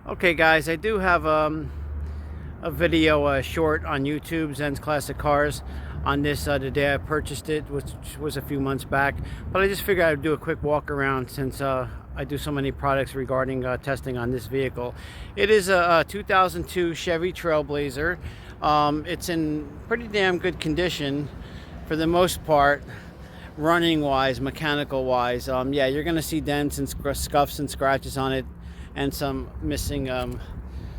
Okay guys, I do have a video short on YouTube, ZENS Classic Cars, on this the day I purchased it, which was a few months back. But I just figured I'd do a quick walk around since I do so many products regarding testing on this vehicle. It is a 2002 Chevy Trailblazer. It's in pretty damn good condition for the most part, running wise, mechanical wise. Yeah, you're gonna see dents and scuffs and scratches on it, and some missing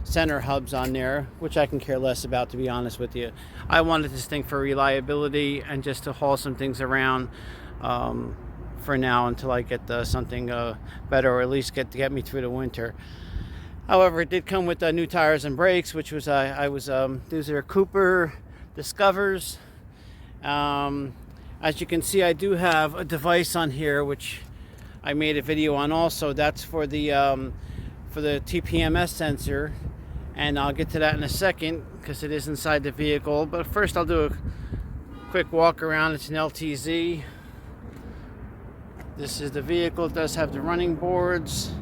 center hubs on there, which I can care less about, to be honest with you. I wanted this thing for reliability and just to haul some things around for now until I get something better, or at least get me through the winter. However, it did come with new tires and brakes, which was these are Cooper Discovers. As you can see, I do have a device on here which I made a video on also. That's for the TPMS sensor, and I'll get to that in a second because it is inside the vehicle. But first I'll do a quick walk around. It's an LTZ. This is the vehicle. It does have the running boards,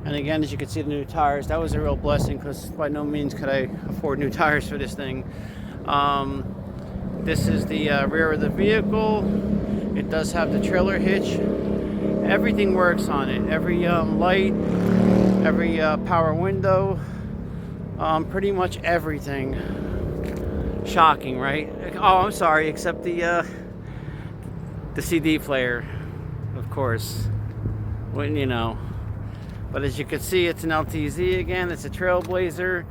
and again, as you can see, the new tires. That was a real blessing because by no means could I afford new tires for this thing. This is the rear of the vehicle. It does have the trailer hitch. Everything works on it. Every light, every power window, pretty much everything. Shocking, right? Oh, I'm sorry, except the CD player, of course. Wouldn't you know? But as you can see, it's an LTZ again. It's a Trailblazer,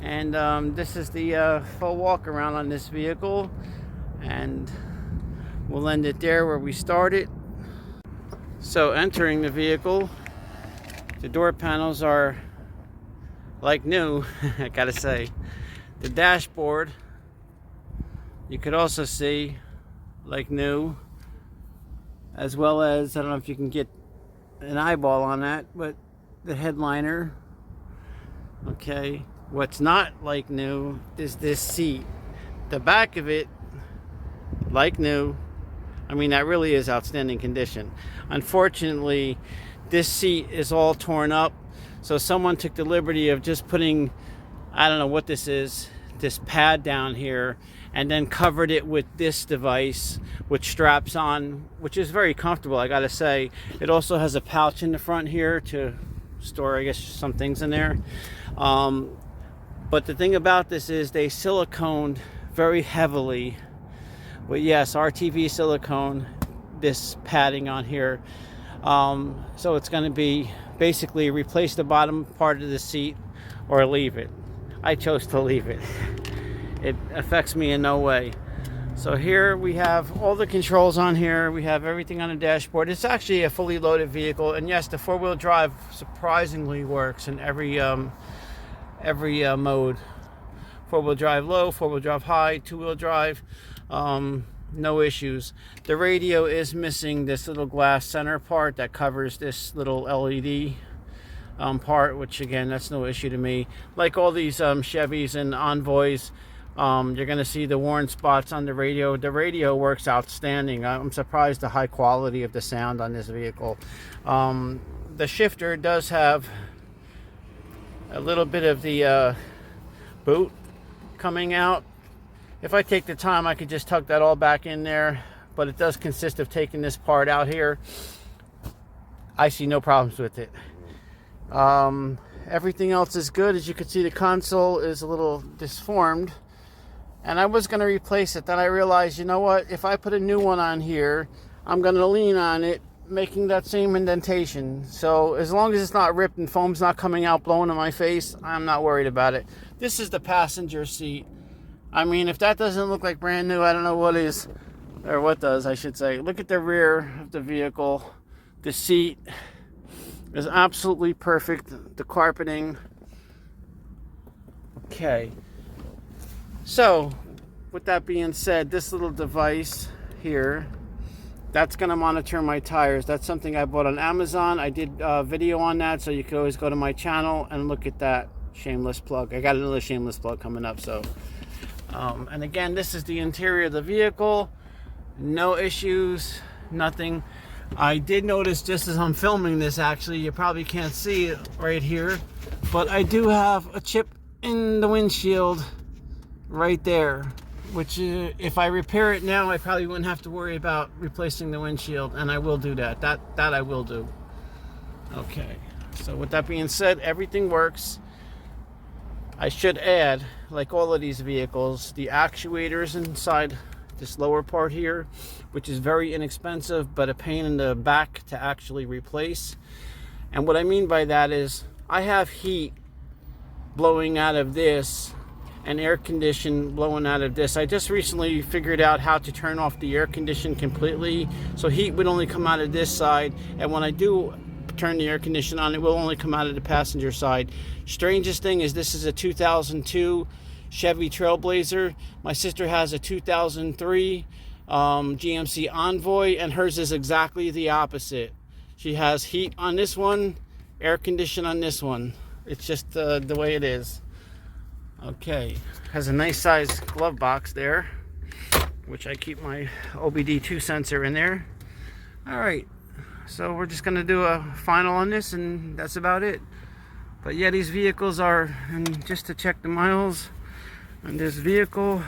and this is the full walk around on this vehicle, and we'll end it there where we started. So entering the vehicle, the door panels are like new. I gotta say, the dashboard, you could also see, like new, as well as, I don't know if you can get an eyeball on that, but the headliner. Okay, what's not like new is this seat. The back of it, like new. I mean, that really is outstanding condition. Unfortunately, this seat is all torn up, so someone took the liberty of just putting, I don't know what this is, this pad down here, and then covered it with this device, which straps on, which is very comfortable, I gotta say. It also has a pouch in the front here to store, I guess, some things in there. But the thing about this is they siliconed very heavily. But yes, RTV silicone, this padding on here. So it's going to be basically replace the bottom part of the seat or leave it. I chose to leave it. It affects me in no way. So here we have all the controls on here. We have everything on the dashboard. It's actually a fully loaded vehicle, and yes, the four-wheel drive surprisingly works in every mode. Four-wheel drive low, four-wheel drive high, two-wheel drive. No issues. The radio is missing this little glass center part that covers this little LED part, which again, that's no issue to me. Like all these Chevys and Envoys, you're going to see the worn spots on the radio. The radio works outstanding. I'm surprised the high quality of the sound on this vehicle. The shifter does have a little bit of the boot coming out. If I take the time, I could just tuck that all back in there, but it does consist of taking this part out here. I see no problems with it. Everything else is good. As you can see, the console is a little disformed, and I was going to replace it. Then I realized, you know what, if I put a new one on here, I'm going to lean on it, making that same indentation. So as long as it's not ripped and foam's not coming out blowing in my face, I'm not worried about it. This is the passenger seat. I mean, if that doesn't look like brand new, I don't know what is, or what does, I should say. Look at the rear of the vehicle. The seat is absolutely perfect. The carpeting. Okay. So, with that being said, this little device here, that's going to monitor my tires. That's something I bought on Amazon. I did a video on that, so you can always go to my channel and look at that. Shameless plug. I got another shameless plug coming up, so... and again, this is the interior of the vehicle. No issues, nothing. I did notice just as I'm filming this, actually, you probably can't see it right here, But I do have a chip in the windshield right there, which if I repair it now, I probably wouldn't have to worry about replacing the windshield, and I will do that. That I will do. Okay, so with that being said, everything works. I should add, like all of these vehicles, the actuators inside this lower part here, which is very inexpensive but a pain in the back to actually replace. And what I mean by that is I have heat blowing out of this and air condition blowing out of this. I just recently figured out how to turn off the air condition completely, so heat would only come out of this side, and when I do turn the air condition on, it will only come out of the passenger side. Strangest thing is this is a 2002 Chevy Trailblazer. My sister has a 2003 GMC Envoy, and hers is exactly the opposite. She has heat on this one, air condition on this one. It's just the way it is. Okay, has a nice size glove box there, which I keep my OBD2 sensor in there. All right, so we're just gonna do a final on this, and that's about it. But yeah, these vehicles are, and just to check the miles on this vehicle,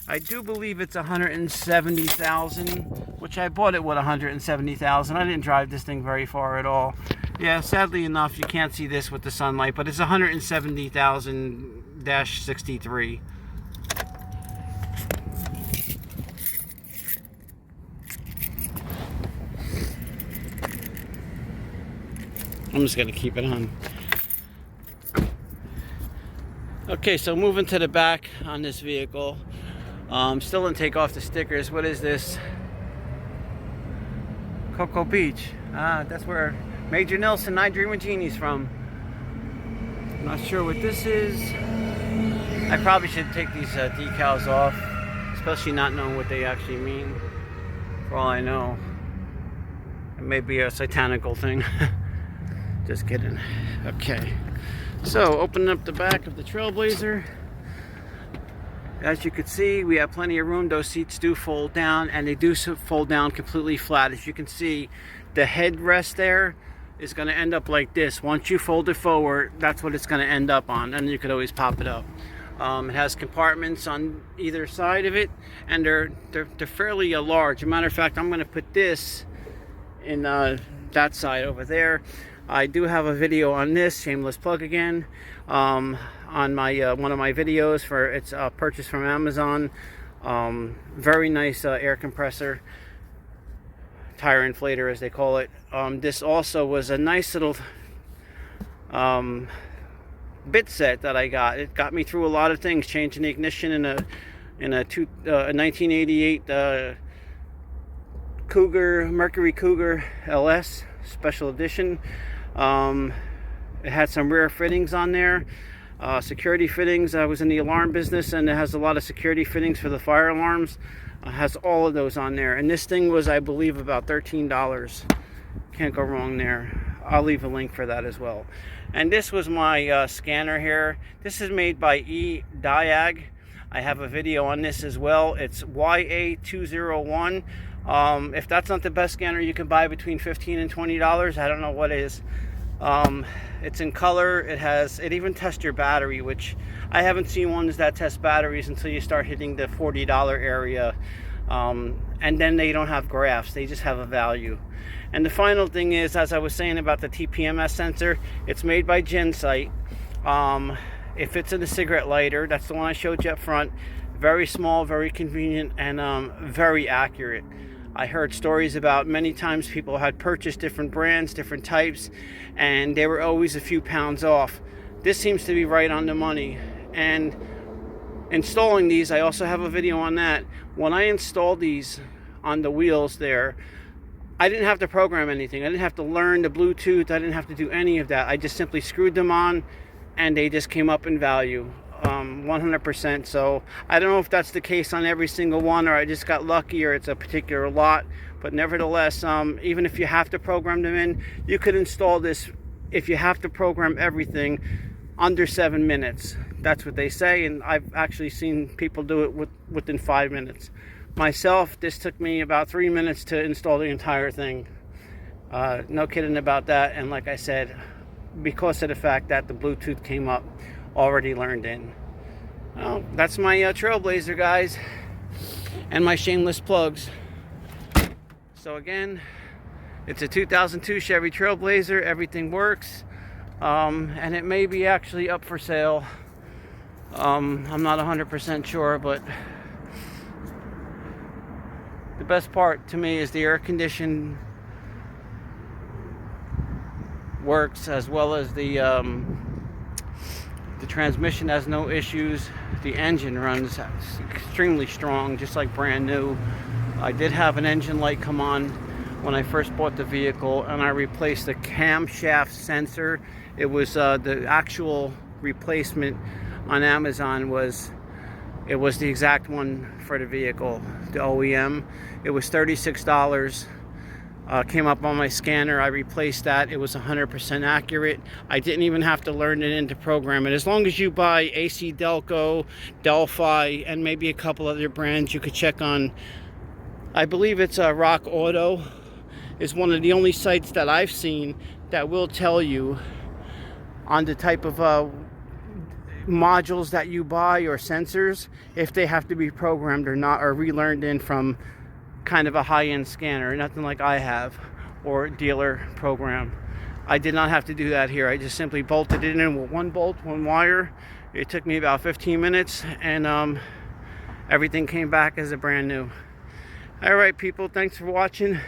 I do believe it's 170,000, which I bought it with 170,000. I didn't drive this thing very far at all. Yeah, sadly enough, you can't see this with the sunlight, but it's 170,000-63. I'm just gonna keep it on. Okay, so moving to the back on this vehicle. Still didn't take off the stickers. What is this? Cocoa Beach. That's where Major Nelson, I Dream of Jeannie's from. I'm not sure what this is. I probably should take these decals off, especially not knowing what they actually mean. For all I know, it may be a satanical thing. Just kidding. Okay, so opening up the back of the Trailblazer. As you can see, we have plenty of room. Those seats do fold down, and they do fold down completely flat. As you can see, the headrest there is going to end up like this. Once you fold it forward, that's what it's going to end up on, and you could always pop it up. It has compartments on either side of it, and they're fairly large. As a matter of fact, I'm going to put this in that side over there. I do have a video on this, shameless plug again, on my one of my videos for its purchase from Amazon. Very nice air compressor, tire inflator as they call it. This also was a nice little bit set that I got. It got me through a lot of things, changing the ignition in a 1988 Mercury Cougar LS special edition. It had some rear fittings on there, security fittings. I was in the alarm business, and it has a lot of security fittings for the fire alarms. Has all of those on there, and this thing was, I believe, about $13. Can't go wrong there. I'll leave a link for that as well. And this was my scanner here. This is made by eDiag. I have a video on this as well. It's YA201. If that's not the best scanner you can buy, between $15 and $20, I don't know what is. It's in color. It even tests your battery, which I haven't seen ones that test batteries until you start hitting the $40 area. And then they don't have graphs, they just have a value. And the final thing is, as I was saying about the TPMS sensor, it's made by JENSITE. It fits in a cigarette lighter. That's the one I showed you up front. Very small, very convenient, and very accurate. I heard stories about many times people had purchased different brands, different types, and they were always a few pounds off. This seems to be right on the money. And installing these, I also have a video on that. When I installed these on the wheels there, I didn't have to program anything. I didn't have to learn the Bluetooth. I didn't have to do any of that. I just simply screwed them on, and they just came up in value. 100%. So I don't know if that's the case on every single one, or I just got lucky, or it's a particular lot. But nevertheless, even if you have to program them in, you could install this, if you have to program everything, under 7 minutes. That's what they say, and I've actually seen people do it within 5 minutes. Myself, this took me about 3 minutes to install the entire thing. No kidding about that. And like I said, because of the fact that the Bluetooth came up already learned in. Well, that's my Trailblazer, guys, and my shameless plugs. So again, it's a 2002 Chevy Trailblazer. Everything works, and it may be actually up for sale. I'm not 100% sure, but the best part to me is the air condition works, as well as the transmission has no issues. The engine runs extremely strong, just like brand new. I did have an engine light come on when I first bought the vehicle, and I replaced the camshaft sensor. It was the actual replacement on Amazon was the exact one for the vehicle, the OEM. It was $36. Came up on my scanner. I replaced that. It was 100% accurate. I didn't even have to learn it into program it. As long as you buy AC Delco, Delphi, and maybe a couple other brands, you could check on, I believe it's Rock Auto is one of the only sites that I've seen that will tell you on the type of modules that you buy or sensors, if they have to be programmed or not, or relearned in from kind of a high-end scanner, nothing like I have, or dealer program. I did not have to do that here. I just simply bolted it in with one bolt, one wire. It took me about 15 minutes, and everything came back as a brand new. All right, people, thanks for watching.